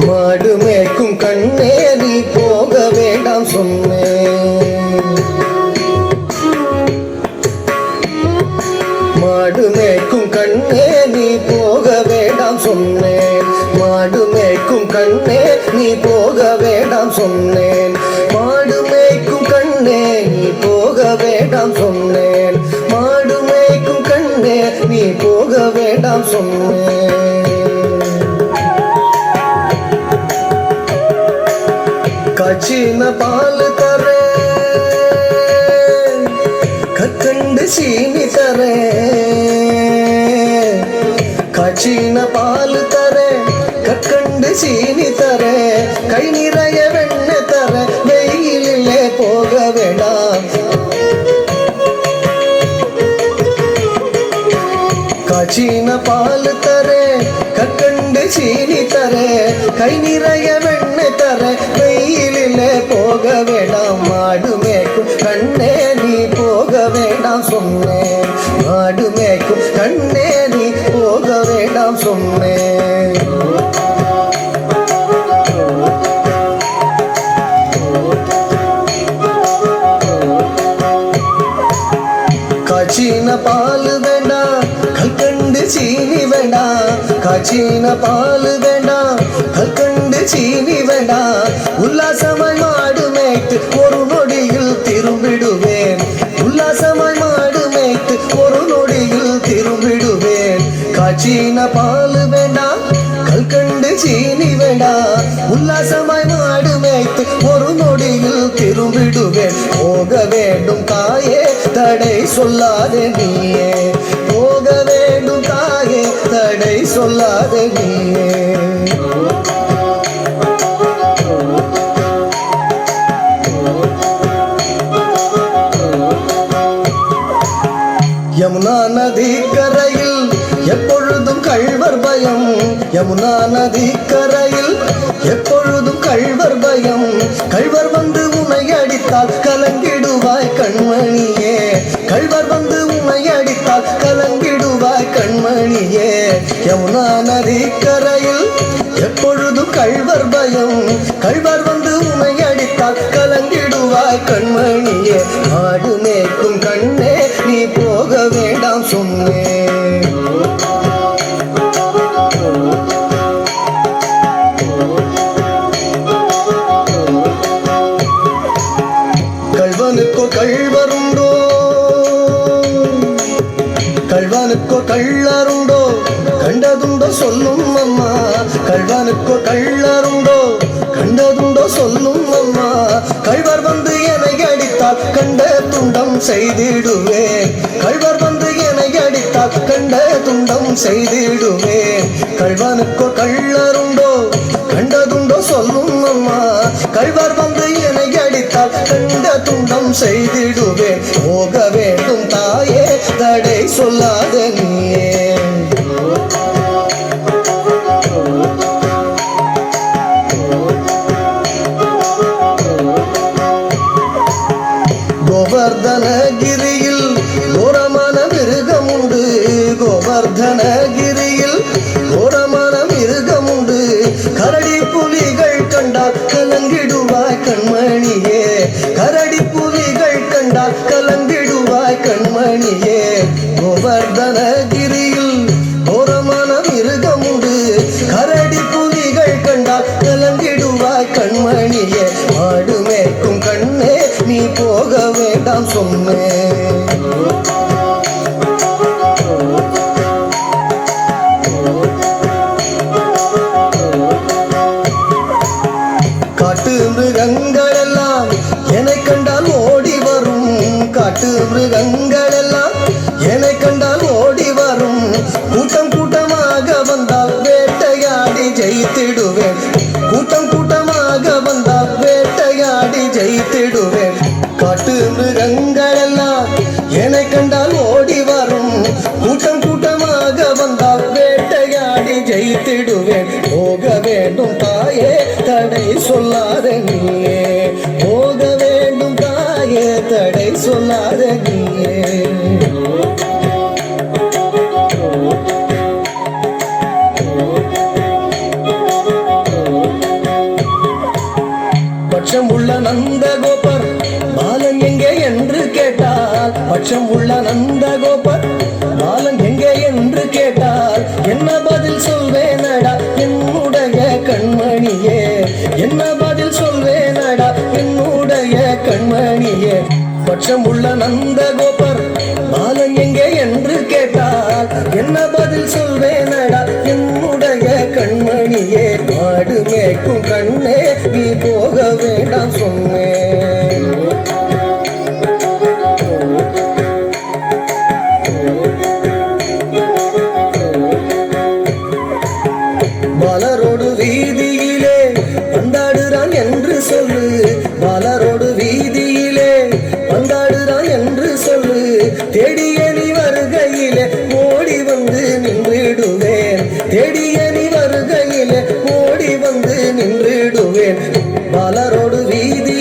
மாடு மேய்க்கும் கண்ணே நீ போக வேண்டாம் சொன்னேன். மாடு மேய்க்கும் கண்ணே நீ போக வேண்டாம் சொன்னேன். மாடு மேய்க்கும் கண்ணே நீ போக வேண்டாம் சொன்னேன். மாடு மேய்க்கும் கண்ணே நீ போக வேண்டாம் சொன்னேன். மாடு மேய்க்கும் கண்ணே நீ போக வேண்டாம் சொன்னேன். காய்ச்சின பால் தரே கற்கண்டு சீனி தரே. காய்ச்சின பால் தரே கற்கண்டு சீனி தரே. கை நிறைய வெண்ணெய் தர வெயிலிலே போக வேண்டாம். காய்ச்சின பால் தரே கற்கண்டு சீனி தரே. கை நிறைய வெண்ணெய் தர வெயிலிலே போக வேண்டாம். மாடு மேய்க்கும் கண்ணே நீ போக வேண்டாம் சொன்னேன். மாடு மேய்க்கும் கண்ணே நீ போக வேண்டாம் சொன்னேன். காய்ச்சின பால் வேண்டாம் கற்கண்டு சீனி வேண்டாம். காய்ச்சின பால் வேண்டாம் கற்கண்டு சீனி வேண்டாம். உல்லாசமாய் மாடு மேய்த்து ஒரு நொடியில் திரும்பிடுவேன். உல்லாசமாய் மாடு மேய்த்து ஒரு நொடியில் திரும்பிடுவேன். காய்ச்சின பால் வேண்டாம் கற்கண்டு சீனி வேண்டாம். உல்லாசமாய் மாடு மேய்த்து ஒரு நொடியில் திரும்பிடுவேன். போக வேண்டும் தாயே தடை சொல்லாதே நீயே. போக வேண்டும் தாயே தடை சொல்லாதே நீயே. யமுனா நதி கரையில் எப்பொழுதும் கள்வர் பயம். யமுனா நதி கரையில் எப்பொழுதும் கள்வர் பயம். கள்வர் வந்து உன்னை அடித்தால் கலங்கிடுவாய் கண்மணியே. கள்வர் வந்து உன்னை அடித்தால் கலங்கிடுவாய் கண்மணியே. யமுனா நதி கரையில் எப்பொழுதும் கள்வர் பயம். கள்வர் வந்து உன்னை அடித்தால் கலங்கிடுவாய் கண்மணியே. மாடு மேய்க்கும் கண்ணே நீ போக வேண்டாம் சொன்னேன். கள்வனுக்கோ கள்வருண்டோ கள்வனுக்கோ கள்ளருண்டோ கண்டதுண்டோ சொல்லும் அம்மா. கள்வனுக்கோ கள்ளருண்டோ கண்டதுண்டோ சொல்லும் அம்மா. கள்வர் வந்து என்னை அடித்தால் கண்ட துண்டம் செய்திடுவேன். கள்வர் வந்து என்னை அடித்தால் கண்ட துண்டம் செய்திடுவேன். கள்வனுக்கோ கள்ளருண்டோ கண்டதுண்டோ சொல்லும் அம்மா. கள்வர் வந்து என்னை அடித்தால் கண்ட துண்டம் செய்திடுவேன். போக வேண்டும் தாயே தடை சொல்லாத நீயே. கோவர்தனகிரியில் கோரமான மிருகம் உண்டு. கோவர்தனகிரியில் கோரமான மிருகம் உண்டு. கரடி புலிகள் கண்டால் கலங்கிடுவாய் கண்மணியே. கரடி புலிகள் கண்டால் கலங்கிடுவாய் கண்மணியே. கோவர்தனகிரியில் கோரமான மிருகம் உண்டு. கரடி புலிகள் கண்டால் கலங்கிடுவாய் கண்மணியே. மாடு மேய்க்கும் கண்ணே நீ போக வேண்டாம் சொன்னேன். காட்டு மிருகங்கள் எல்லாம் என்னை கண்டால் ஓடி வரும். காட்டு மிருகங்கள் எல்லாம் என்னை கண்டால் ஓடி வரும். கூட்டம் கூட்டமாக வந்தால் வேட்டையாடி ஜெயித்திடுவேன். கூட்டம் கூட்டமாக வந்தால் வேட்டையாடி ஜெயித்திடுவேன். காட்டு மிருகங்கள் எல்லாம் என்னை கண்டால் ஓடி வரும். கூட்டம் கூட்டமாக வந்தால் வேட்டையாடி ஜெயித்திடுவேன். போக வேண்டும் தாயே தடை சொல்லாத நீயே போக வேண்டும் தாயே தடை சொல்லாத நீயே பட்சம் உள்ள நந்தகோபர் பாலன் எங்கே என்று கேட்டால் பட்சம் உள்ள நந்தகோபர் பாலன் எங்கே என்று கேட்டால் என்ன பதில் சொல்வேனடா என்னுடைய கண்மணியே என்ன பதில் சொல்வேனடா என்னுடைய கண்மணியே பட்சம் உள்ள நந்தகோபர் பாலன் எங்கே என்று கேட்டால் என்ன பதில் சொல்வேனடா என்னுடைய கண்மணியே மாடு மேய்க்கும் கண்ணே நீ போக வேண்டாம் சொன்னேன் மலரோடு வீதியிலே வந்தாடுறான் என்று சொல்லு மலரோடு வீதியிலே வந்தாடுறான் என்று சொல்லு தேடிய நீ வருகையிலே ஓடி வந்து நின்றிடுவேன் தேடிய நீ வருகையிலே ஓடி வந்து நின்றிடுவேன் மலரோடு வீதி